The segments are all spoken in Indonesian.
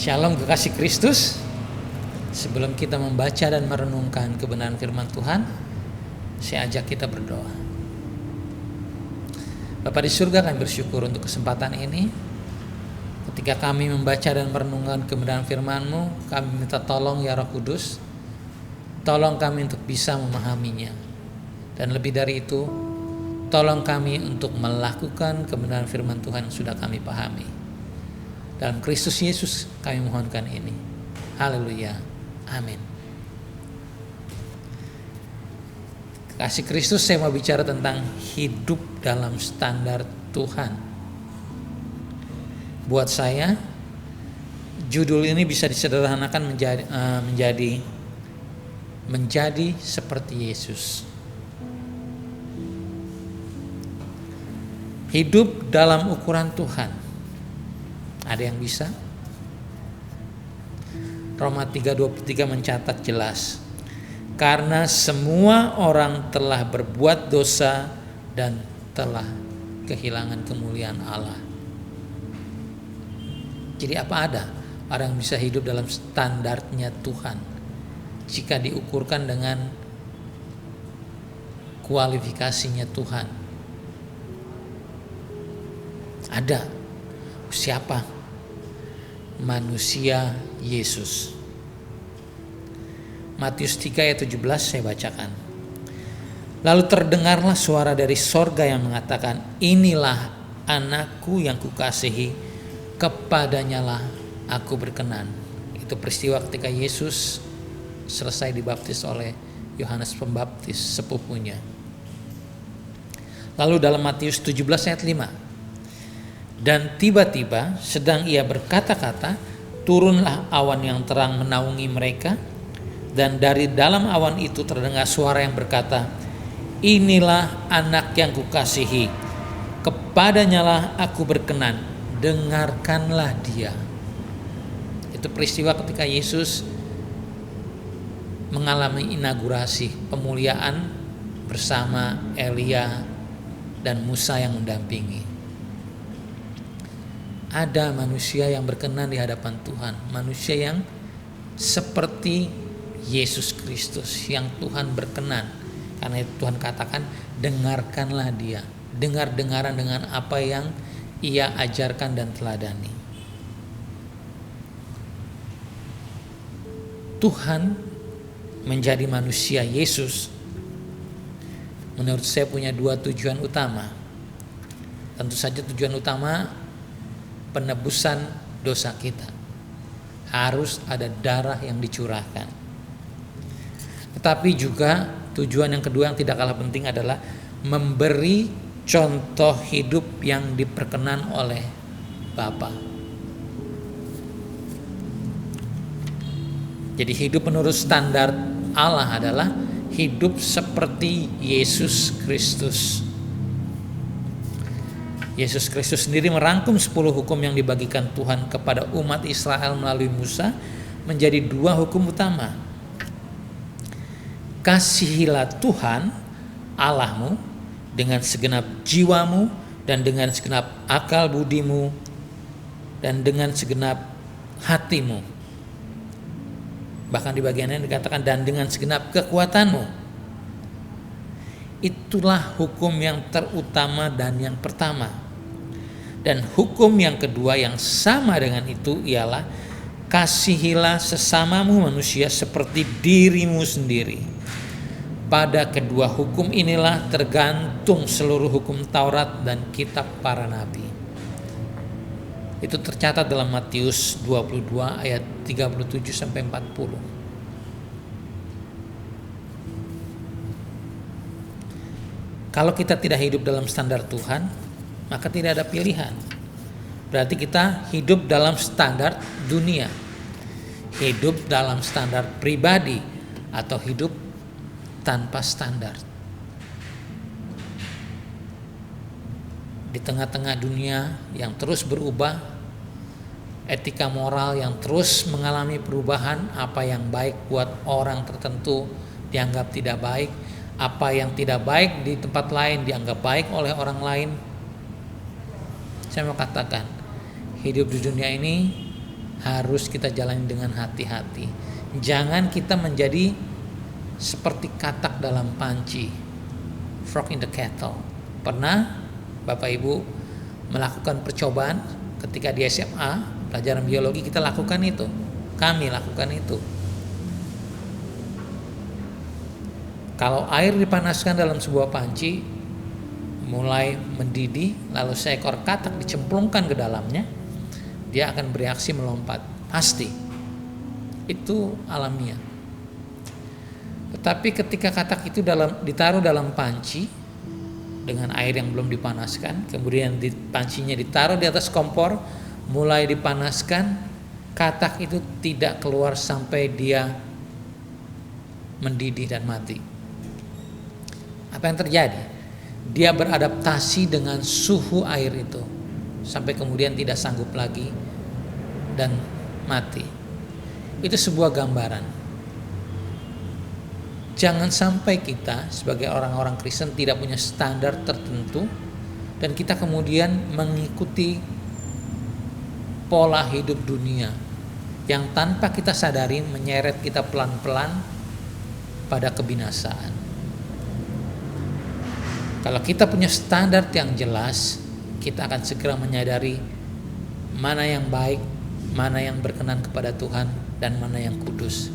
Shalom kekasih Kristus. Sebelum kita membaca dan merenungkan kebenaran firman Tuhan, saya ajak kita berdoa. Bapa di surga, kami bersyukur untuk kesempatan ini. Ketika kami membaca dan merenungkan kebenaran firman-Mu, kami minta tolong ya Roh Kudus, tolong kami untuk bisa memahaminya. Dan lebih dari itu, tolong kami untuk melakukan kebenaran firman Tuhan yang sudah kami pahami. Dalam Kristus Yesus kami mohonkan ini. Haleluya. Amin. Kasih Kristus, saya mau bicara tentang hidup dalam standar Tuhan. Buat saya, judul ini bisa disederhanakan menjadi seperti Yesus. Hidup dalam ukuran Tuhan. Ada yang bisa? Roma 3:23 mencatat jelas, karena semua orang telah berbuat dosa dan telah kehilangan kemuliaan Allah. Jadi apa ada orang yang bisa hidup dalam standarnya Tuhan jika diukurkan dengan kualifikasinya Tuhan? Ada. Siapa? Manusia Yesus. Matius 3 ayat 17 saya bacakan. Lalu terdengarlah suara dari sorga yang mengatakan, inilah anakku yang kukasihi, kepadanyalah aku berkenan. Itu peristiwa ketika Yesus selesai dibaptis oleh Yohanes Pembaptis, sepupunya. Lalu dalam Matius 17 ayat 5, dan tiba-tiba sedang ia berkata-kata, turunlah awan yang terang menaungi mereka, dan dari dalam awan itu terdengar suara yang berkata, inilah anak yang kukasihi, kepadanyalah aku berkenan, dengarkanlah dia. Itu peristiwa ketika Yesus mengalami inaugurasi pemuliaan bersama Elia dan Musa yang mendampingi. Ada manusia yang berkenan di hadapan Tuhan, manusia yang seperti Yesus Kristus, yang Tuhan berkenan. Karena itu Tuhan katakan, dengarkanlah dia, dengar-dengaran dengan apa yang ia ajarkan dan teladani. Tuhan menjadi manusia Yesus, menurut saya punya dua tujuan utama. Tentu saja tujuan utama, penebusan dosa kita. Harus ada darah yang dicurahkan. Tetapi juga tujuan yang kedua yang tidak kalah penting adalah memberi contoh hidup yang diperkenan oleh Bapa. Jadi hidup menurut standar Allah adalah hidup seperti Yesus Kristus. Yesus Kristus sendiri merangkum 10 hukum yang dibagikan Tuhan kepada umat Israel melalui Musa menjadi 2 hukum utama. Kasihilah Tuhan Allahmu dengan segenap jiwamu dan dengan segenap akal budimu dan dengan segenap hatimu. Bahkan di bagian ini dikatakan dan dengan segenap kekuatanmu. Itulah hukum yang terutama dan yang pertama. Dan hukum yang kedua yang sama dengan itu ialah kasihilah sesamamu manusia seperti dirimu sendiri. Pada kedua hukum inilah tergantung seluruh hukum Taurat dan kitab para nabi. Itu tercatat dalam Matius 22 ayat 37 sampai 40. Kalau kita tidak hidup dalam standar Tuhan, maka tidak ada pilihan. Berarti kita hidup dalam standar dunia, hidup dalam standar pribadi, atau hidup tanpa standar. Di tengah-tengah dunia yang terus berubah, etika moral yang terus mengalami perubahan, apa yang baik buat orang tertentu dianggap tidak baik, apa yang tidak baik di tempat lain dianggap baik oleh orang lain. Saya mau katakan, hidup di dunia ini harus kita jalani dengan hati-hati. Jangan kita menjadi seperti katak dalam panci, frog in the kettle. Pernah Bapak Ibu melakukan percobaan ketika di SMA, pelajaran biologi kita lakukan itu. Kami lakukan itu. Kalau air dipanaskan dalam sebuah panci, mulai mendidih, lalu seekor katak dicemplungkan ke dalamnya, dia akan bereaksi melompat. Pasti. Itu alamiah. Tetapi ketika katak itu ditaruh dalam panci dengan air yang belum dipanaskan, kemudian pancinya ditaruh di atas kompor, mulai dipanaskan, katak itu tidak keluar sampai dia mendidih dan mati. Apa yang terjadi? Dia beradaptasi dengan suhu air itu sampai kemudian tidak sanggup lagi dan mati. Itu sebuah gambaran. Jangan sampai kita sebagai orang-orang Kristen tidak punya standar tertentu dan kita kemudian mengikuti pola hidup dunia yang tanpa kita sadari menyeret kita pelan-pelan pada kebinasaan. Kalau kita punya standar yang jelas, kita akan segera menyadari mana yang baik, mana yang berkenan kepada Tuhan, dan mana yang kudus.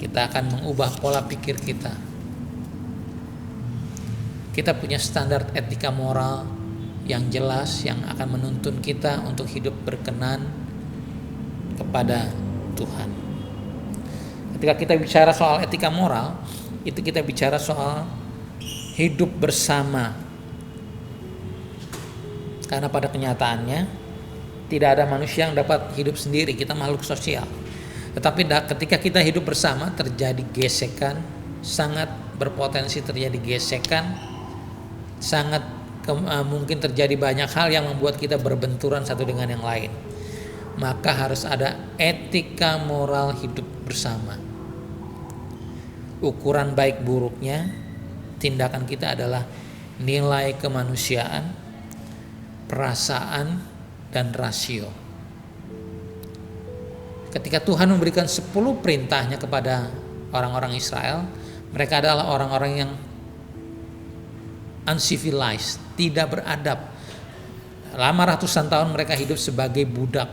Kita akan mengubah pola pikir kita. Kita punya standar etika moral yang jelas, yang akan menuntun kita untuk hidup berkenan kepada Tuhan. Ketika kita bicara soal etika moral, itu kita bicara soal hidup bersama. Karena pada kenyataannya tidak ada manusia yang dapat hidup sendiri, kita makhluk sosial. Tetapi ketika kita hidup bersama terjadi gesekan, sangat berpotensi terjadi gesekan, sangat mungkin terjadi banyak hal yang membuat kita berbenturan satu dengan yang lain. Maka harus ada etika moral hidup bersama. Ukuran baik buruknya tindakan kita adalah nilai kemanusiaan, perasaan, dan rasio. Ketika Tuhan memberikan 10 perintahnya kepada orang-orang Israel, mereka adalah orang-orang yang uncivilized, tidak beradab. Lama ratusan tahun mereka hidup sebagai budak.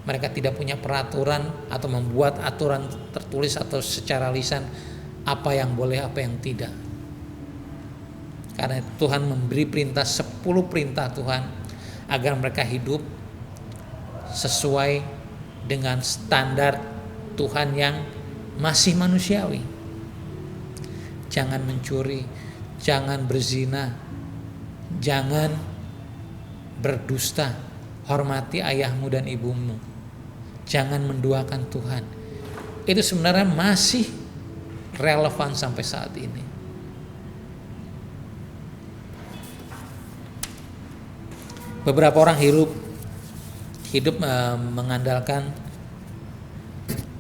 Mereka tidak punya peraturan atau membuat aturan tertulis atau secara lisan apa yang boleh, apa yang tidak. Karena Tuhan memberi perintah, 10 perintah Tuhan agar mereka hidup sesuai dengan standar Tuhan yang masih manusiawi. Jangan mencuri, jangan berzina, jangan berdusta, hormati ayahmu dan ibumu, jangan menduakan Tuhan. Itu sebenarnya masih relevan sampai saat ini. Beberapa orang hidup mengandalkan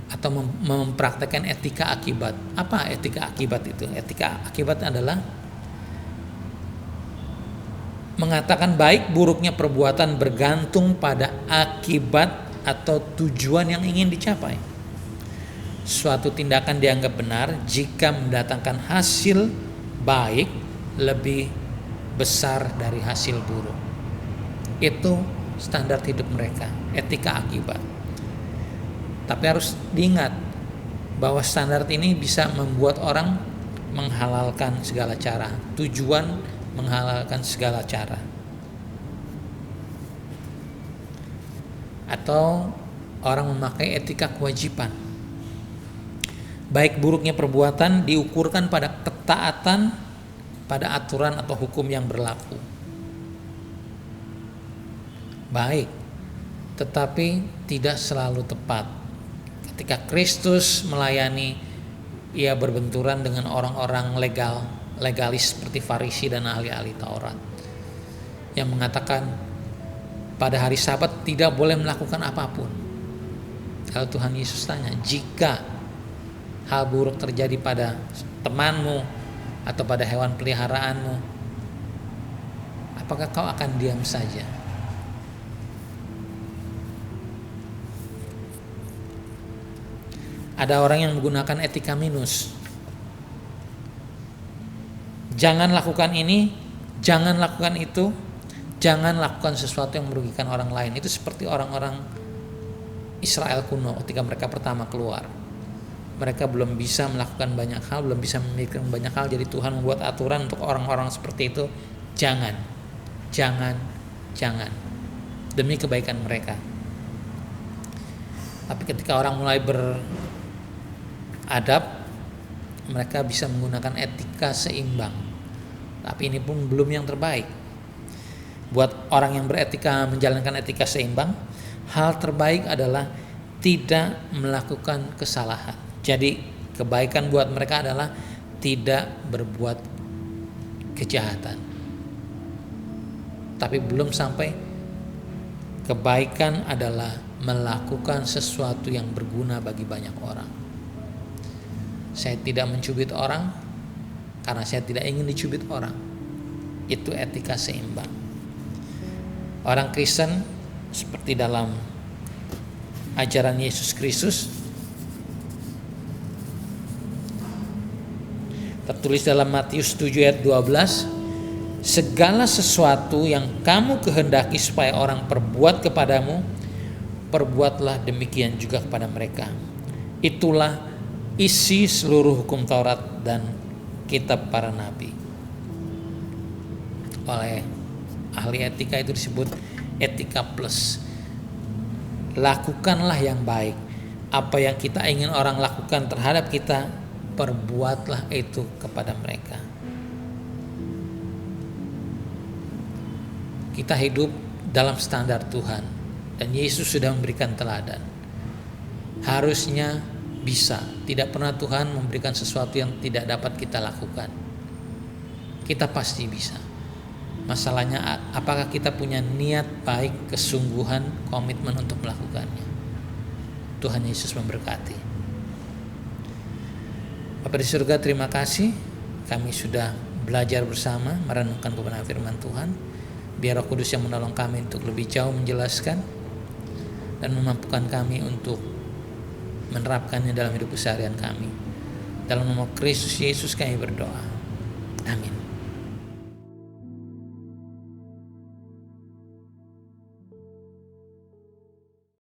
atau mempraktekkan etika akibat. Apa etika akibat itu? Etika akibat adalah mengatakan baik buruknya perbuatan bergantung pada akibat atau tujuan yang ingin dicapai. Suatu tindakan dianggap benar jika mendatangkan hasil baik lebih besar dari hasil buruk. Itu standar hidup mereka, etika akibat. Tapi harus diingat bahwa standar ini bisa membuat orang menghalalkan segala cara. Tujuan menghalalkan segala cara. Atau orang memakai etika kewajiban. Baik buruknya perbuatan diukurkan pada ketaatan pada aturan atau hukum yang berlaku. Baik, tetapi tidak selalu tepat. Ketika Kristus melayani, ia berbenturan dengan orang-orang legalis seperti Farisi dan ahli-ahli Taurat yang mengatakan pada hari Sabat tidak boleh melakukan apapun. Kalau Tuhan Yesus tanya, jika hal buruk terjadi pada temanmu atau pada hewan peliharaanmu, apakah kau akan diam saja? Ada orang yang menggunakan etika minus. Jangan lakukan ini, jangan lakukan itu, jangan lakukan sesuatu yang merugikan orang lain. Itu seperti orang-orang Israel kuno ketika mereka pertama keluar. Mereka belum bisa melakukan banyak hal, belum bisa memikirkan banyak hal. Jadi Tuhan membuat aturan untuk orang-orang seperti itu. Jangan demi kebaikan mereka. Tapi ketika orang mulai beradab, mereka bisa menggunakan etika seimbang. Tapi ini pun belum yang terbaik. Buat orang yang beretika, menjalankan etika seimbang, hal terbaik adalah tidak melakukan kesalahan. Jadi kebaikan buat mereka adalah tidak berbuat kejahatan. Tapi belum sampai kebaikan adalah melakukan sesuatu yang berguna bagi banyak orang. Saya tidak mencubit orang karena saya tidak ingin dicubit orang. Itu etika seimbang. Orang Kristen seperti dalam ajaran Yesus Kristus tertulis dalam Matius 7 ayat 12, segala sesuatu yang kamu kehendaki supaya orang perbuat kepadamu, perbuatlah demikian juga kepada mereka. Itulah isi seluruh hukum Taurat dan kitab para nabi. Oleh ahli etika itu disebut etika plus. Lakukanlah yang baik. Apa yang kita ingin orang lakukan terhadap kita, perbuatlah itu kepada mereka. Kita hidup dalam standar Tuhan dan Yesus sudah memberikan teladan. Harusnya bisa. Tidak pernah Tuhan memberikan sesuatu yang tidak dapat kita lakukan. Kita pasti bisa. Masalahnya apakah kita punya niat baik, kesungguhan, komitmen untuk melakukannya. Tuhan Yesus memberkati. Bapa di surga, terima kasih kami sudah belajar bersama merenungkan kebenaran firman Tuhan. Biar Roh Kudus yang menolong kami untuk lebih jauh menjelaskan dan memampukan kami untuk menerapkannya dalam hidup keseharian kami. Dalam nama Kristus Yesus kami berdoa. Amin.